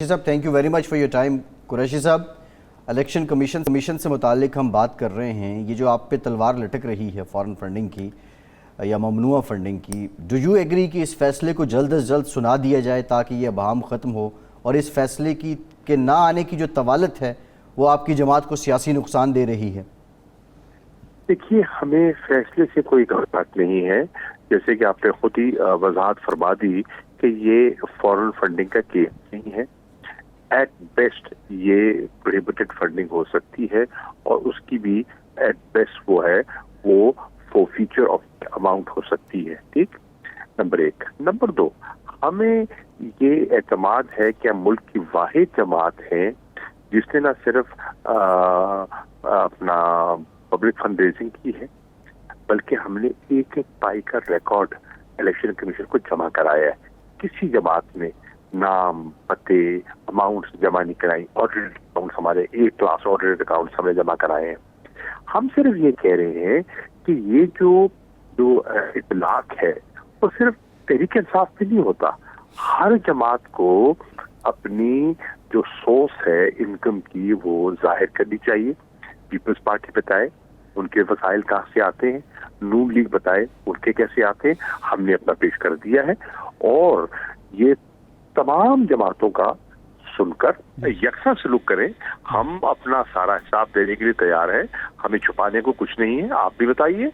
साहब thank you very much for your time. Qureshi साहब, election commission से मुतालिक हम बात कर रहे हैं। ये जो आप पे तलवार लटक रही है फॉरेन फंडिंग की या ममनुआ फंडिंग की, डू यू एग्री कि इस फैसले को जल्द अज जल्द सुना दिया जाए ताकि ये अबहम ख़त्म हो और इस फैसले की के ना आने की जो तवालत है वो आपकी जमात को सियासी नुकसान दे रही है? देखिए, हमें फैसले से कोई घबराहट नहीं है। जैसे कि आपने खुद ही वजाहत फरमा दी कि ये फॉरेन फंडिंग का केस नहीं है। एट बेस्ट ये प्रोहिबिटेड फंडिंग हो सकती है और उसकी भी एट बेस्ट वो है वो फॉरफीचर ऑफ अमाउंट हो सकती है। ठीक, नंबर एक। नंबर दो, हमें ये एतमाद है कि हम मुल्क की वाहिद जमात है जिसने ना सिर्फ अपना पब्लिक फंड रेजिंग की है बल्कि हमने एक एक पाई का रिकॉर्ड इलेक्शन कमीशन को जमा कराया है। किसी जमात ने नाम, पते, अमाउंट्स जमा नहीं कराई। ऑडिटेड अकाउंट्स हमारे ए क्लास ऑडिटेड अकाउंट्स हमने जमा कराए हैं। हम सिर्फ ये कह रहे हैं कि ये जो इतलाक है वो सिर्फ तहरीक इंसाफ पे नहीं होता। हर जमात को अपनी जो सोर्स है इनकम की वो जाहिर करनी चाहिए। पीपल्स पार्टी बताए उनके वसाइल कहाँ से आते हैं, नून लीग बताए उनके कैसे आते हैं, हमने अपना पेश कर दिया है। और ये तमाम जमातों का सुनकर यकसा सलूक करें। हम अपना सारा हिसाब देने के लिए तैयार हैं, हमें छुपाने को कुछ नहीं है। आप भी बताइए।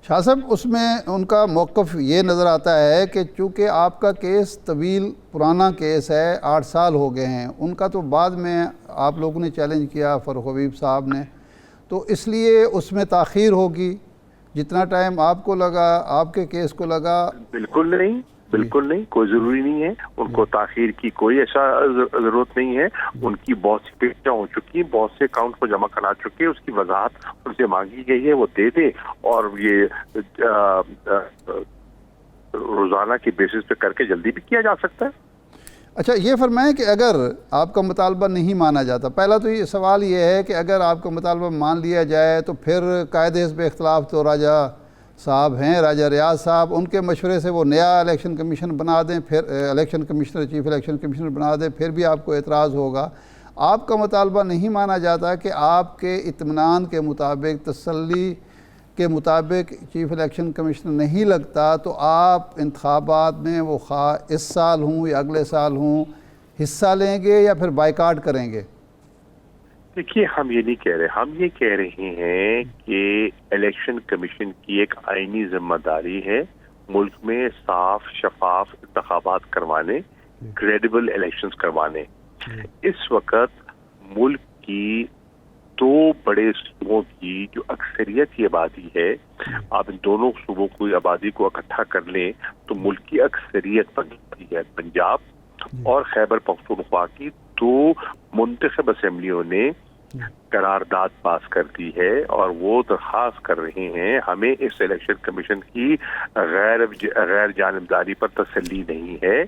शाह साहब, उसमें उनका मौक़िफ़ ये नज़र आता है कि चूँकि आपका केस तवील पुराना केस है, 8 साल हो गए हैं, उनका तो बाद में आप लोगों ने चैलेंज किया फ़ारूक हबीब साहब ने, तो इसलिए उसमें ताख़ीर होगी। जितना टाइम आपको लगा, आपके केस को लगा। बिल्कुल नहीं, बिल्कुल नहीं, कोई ज़रूरी नहीं है। उनको ताख़ीर की कोई ऐसा ज़रूरत नहीं है। उनकी बहुत सी पेशियाँ हो चुकी हैं, बहुत से अकाउंट को जमा करा चुके हैं, उसकी वजाहत उनसे मांगी गई है, वो दे दे। और ये रोज़ाना की बेसिस पे करके जल्दी भी किया जा सकता है। अच्छा, ये फरमाएं कि अगर आपका मुतालबा नहीं माना जाता, पहला तो ये सवाल ये है कि अगर आपका मुतालबा मान लिया जाए तो फिर कायदे हिस्ब इख्तिलाफ तो राजा साहब हैं, राजा रियाज साहब, उनके मशवरे से वो नया इलेक्शन कमीशन बना दें, फिर election commissioner, chief election commissioner बना दें, फिर भी आपको एतराज़ होगा। आपका मुतालबा नहीं माना जाता कि आपके इत्मीनान के मुताबिक, तसल्ली के मुताबिक चीफ इलेक्शन कमिश्नर नहीं लगता तो आप इंतखाबात में वो खा इस साल हूँ या अगले साल हूँ हिस्सा लेंगे या फिर बाइकाट करेंगे? देखिए, हम ये नहीं कह रहे, हम ये कह रहे हैं कि इलेक्शन कमीशन की एक आईनी जिम्मेदारी है मुल्क में साफ शफाफ इंतखाबात करवाने, क्रेडिबल इलेक्शंस करवाने। इस वक्त मुल्क की 2 बड़े सूबों की जो अक्सरियत की आबादी है, आप इन दोनों सूबों की आबादी को इकट्ठा कर लें तो मुल्क की अक्सरियत पंजाबी है। पंजाब और खैबर पख्तूनख्वा की 2 मुंतखब असेंबलियों ने करारदाद पास कर दी है और वो दरख्वास्त कर रहे हैं हमें इस इलेक्शन कमीशन की गैर जानिबदारी पर तसल्ली नहीं है,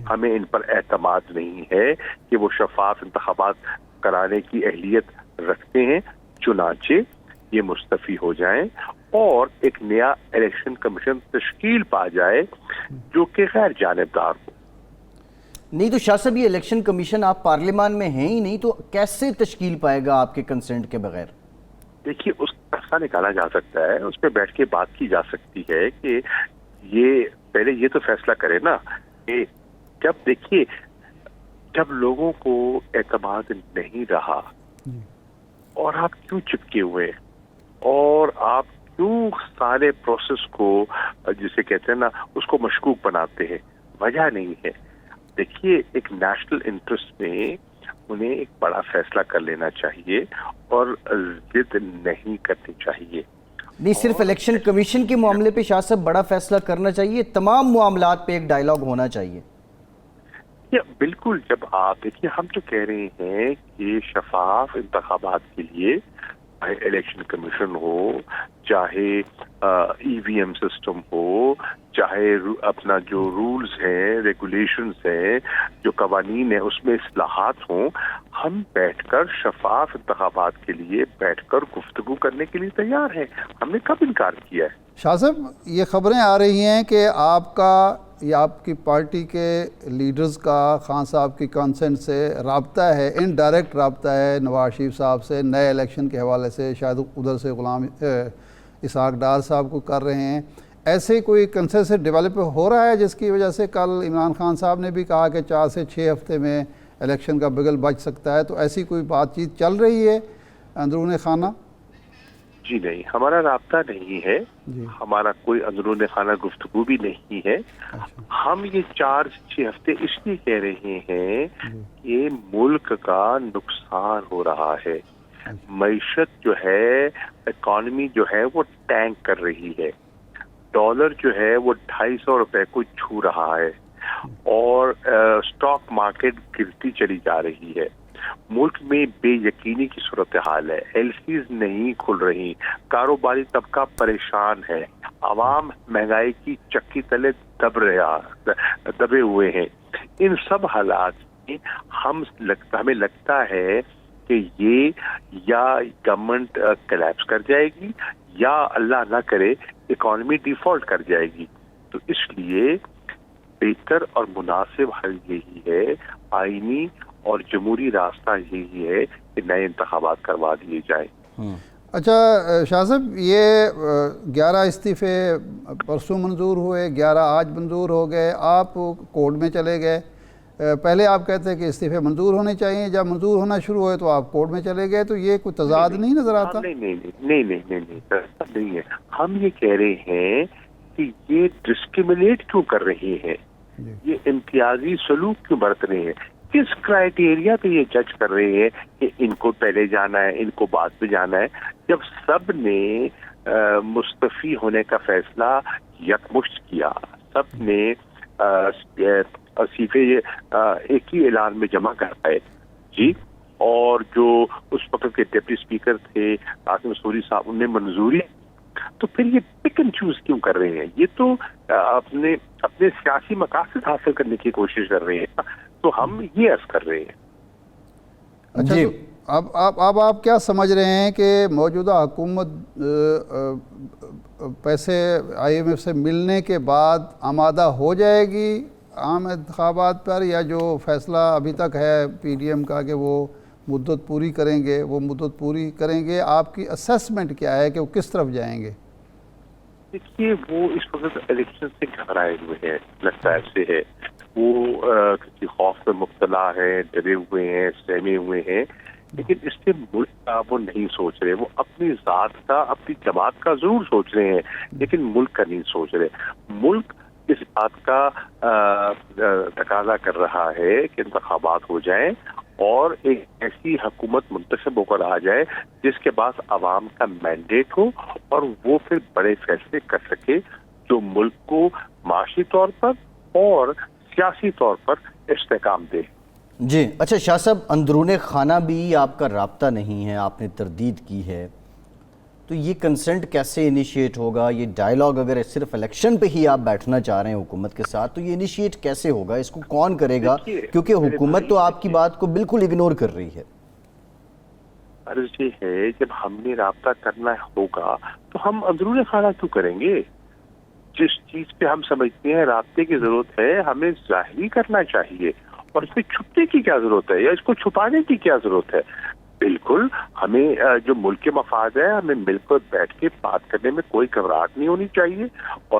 हमें इन पर एतमाद नहीं है कि वो शफाफ इंतखाबात कराने की अहलियत रखते हैं। चुनाचे ये मुस्तफ़ी हो जाएं और एक नया इलेक्शन कमीशन तश्कील पा जाए जो कि गैर जानिबदार हो। नहीं तो शाह साहब, ये इलेक्शन कमीशन आप पार्लियामान में हैं ही नहीं तो कैसे तश्कील पाएगा आपके कंसेंट के बगैर? देखिए, उसका रास्ता निकाला जा सकता है, उस पर बैठ के बात की जा सकती है कि ये पहले ये तो फैसला करे ना कि जब लोगों को एतमाद नहीं रहा और आप क्यों चिपके हुए और आप क्यों सारे प्रोसेस को जिसे कहते हैं ना उसको मशकूक बनाते हैं, वजह नहीं है। देखिए, एक नेशनल इंटरेस्ट में उन्हें एक बड़ा फैसला कर लेना चाहिए और जिद नहीं करनी चाहिए। नहीं, सिर्फ इलेक्शन कमीशन के मामले पे शाह साहब बड़ा फैसला करना चाहिए, तमाम मामलात पे एक डायलॉग होना चाहिए। या बिल्कुल, जब आप देखिए, हम तो कह रहे हैं कि शफाफ इंतखाबात के लिए चाहे इलेक्शन कमीशन हो, चाहे ईवीएम सिस्टम हो, चाहे अपना जो रूल्स हैं, रेगुलेशंस हैं, जो कवानीन है उसमें इस्लाहात हों, हम बैठकर शफाफ इंतखाबात के लिए बैठकर गुफ्तगू करने के लिए तैयार हैं। हमने कब इनकार किया है? शाह साहब, ये खबरें आ रही हैं कि आपका یا آپ کی پارٹی کے لیڈرز کا خان صاحب کی کانسنٹ سے رابطہ ہے، انڈائریکٹ رابطہ ہے نواز شریف صاحب سے نئے الیکشن کے حوالے سے، شاید ادھر سے غلام اسحاق ڈار صاحب کو کر رہے ہیں، ایسے کوئی کنسنسس ڈیولپ ہو رہا ہے جس کی وجہ سے کل عمران خان صاحب نے بھی کہا کہ 4 سے 6 ہفتے میں الیکشن کا بگل بچ سکتا ہے، تو ایسی کوئی بات چیت چل رہی ہے اندرون خانہ؟ جی نہیں، ہمارا رابطہ نہیں ہے، ہمارا کوئی اندرون خانہ گفتگو بھی نہیں ہے۔ ہم یہ 4 سے 6 ہفتے اس لیے کہہ رہے ہیں کہ ملک کا نقصان ہو رہا ہے، معیشت جو ہے، اکانومی جو ہے وہ ٹینک کر رہی ہے، ڈالر جو ہے وہ 250 روپے کو چھو رہا ہے، اور اسٹاک مارکیٹ گرتی چلی جا رہی ہے، ملک میں بے یقینی کی صورتحال ہے، ایلسیز نہیں کھل رہی، کاروباری طبقہ پریشان ہے، عوام مہنگائی کی چکی تلے دبے ہوئے ہیں۔ ان سب حالات میں ہمیں لگتا ہے کہ یہ یا گورنمنٹ کلیپس کر جائے گی یا اللہ نہ کرے اکانومی ڈیفالٹ کر جائے گی۔ تو اس لیے بہتر اور مناسب حل یہی ہے، آئینی اور جمہوری راستہ یہی ہے کہ نئے انتخابات کروا دیے جائیں۔ اچھا شاہ صاحب، یہ 11 استعفے پرسوں منظور ہوئے، 11 آج منظور ہو گئے، آپ کورٹ میں چلے گئے، پہلے آپ کہتے ہیں کہ استعفے منظور ہونے چاہیے، جب منظور ہونا شروع ہوئے تو آپ کورٹ میں چلے گئے، تو یہ کوئی تضاد نہیں نظر آتا؟ نہیں ہے، ہم یہ کہہ رہے ہیں کہ یہ ڈسکریمنیٹ کیوں کر رہے ہیں، یہ امتیازی سلوک کیوں برت رہے ہیں، کس کرائیٹیریا پہ یہ جج کر رہے ہیں کہ ان کو پہلے جانا ہے، ان کو بعد میں جانا ہے، جب سب نے مستعفی ہونے کا فیصلہ یکمشت کیا، سب نے استعفے ایک ہی اعلان میں جمع کرائے جی، اور جو اس وقت کے ڈپٹی اسپیکر تھے قاسم سوری صاحب، انہیں منظوری، تو پھر یہ پک اینڈ چوز کیوں کر رہے ہیں؟ یہ تو اپنے سیاسی مقاصد حاصل کرنے کی کوشش کر رہے ہیں، تو ہم یہ عرض کر رہے ہیں۔ اچھا، تو اب آپ کیا سمجھ رہے ہیں کہ موجودہ حکومت پیسے آئی ایم ایف سے ملنے کے بعد آمادہ ہو جائے گی عام انتخابات پر، یا جو فیصلہ ابھی تک ہے پی ڈی ایم کا کہ وہ مدت پوری کریں گے، وہ مدت پوری کریں گے؟ آپ کی اسیسمنٹ کیا ہے کہ وہ کس طرف جائیں گے؟ دیکھیے، وہ اس وقت الیکشن سے گھبرائے ہوئے ہیں، لگتا ایسے ہے، وہ کسی خوف میں مبتلا ہے، ڈرے ہوئے ہیں، سہمے ہوئے ہیں، لیکن اس سے ملک کا وہ نہیں سوچ رہے، وہ اپنی ذات کا، اپنی جماعت کا ضرور سوچ رہے ہیں، لیکن ملک کا نہیں سوچ رہے۔ ملک اس بات کا تقاضا کر رہا ہے کہ انتخابات ہو جائیں اور ایک ایسی حکومت منتخب ہو کر آ جائے جس کے پاس عوام کا مینڈیٹ ہو، اور وہ پھر بڑے فیصلے کر سکے جو ملک کو معاشی طور پر اور سیاسی طور پر استحکام دے۔ جی اچھا شاہ صاحب، اندرون خانہ بھی آپ کا رابطہ نہیں ہے، آپ نے تردید کی ہے، تو یہ کنسنٹ کیسے انیشیٹ ہوگا؟ یہ ڈائیلاگ اگر صرف الیکشن پہ ہی آپ بیٹھنا چاہ رہے ہیں حکومت کے ساتھ، تو یہ انیشیٹ کیسے ہوگا؟ اس کو کون کرے گا؟ کیونکہ حکومت تو آپ کی بات کو بالکل اگنور کر رہی ہے۔ عرض یہ ہے، جب ہم نے رابطہ کرنا ہوگا تو ہم اندرون خانہ کیوں کریں گے؟ جس چیز پہ ہم سمجھتے ہیں رابطے کی ضرورت ہے، ہمیں ظاہری کرنا چاہیے، اور اس پہ چھپنے کی کیا ضرورت ہے یا اس کو چھپانے کی کیا ضرورت ہے؟ بالکل، ہمیں جو ملک کے مفاد ہے، ہمیں مل کر بیٹھ کے بات کرنے میں کوئی گھبراہٹ نہیں ہونی چاہیے، اور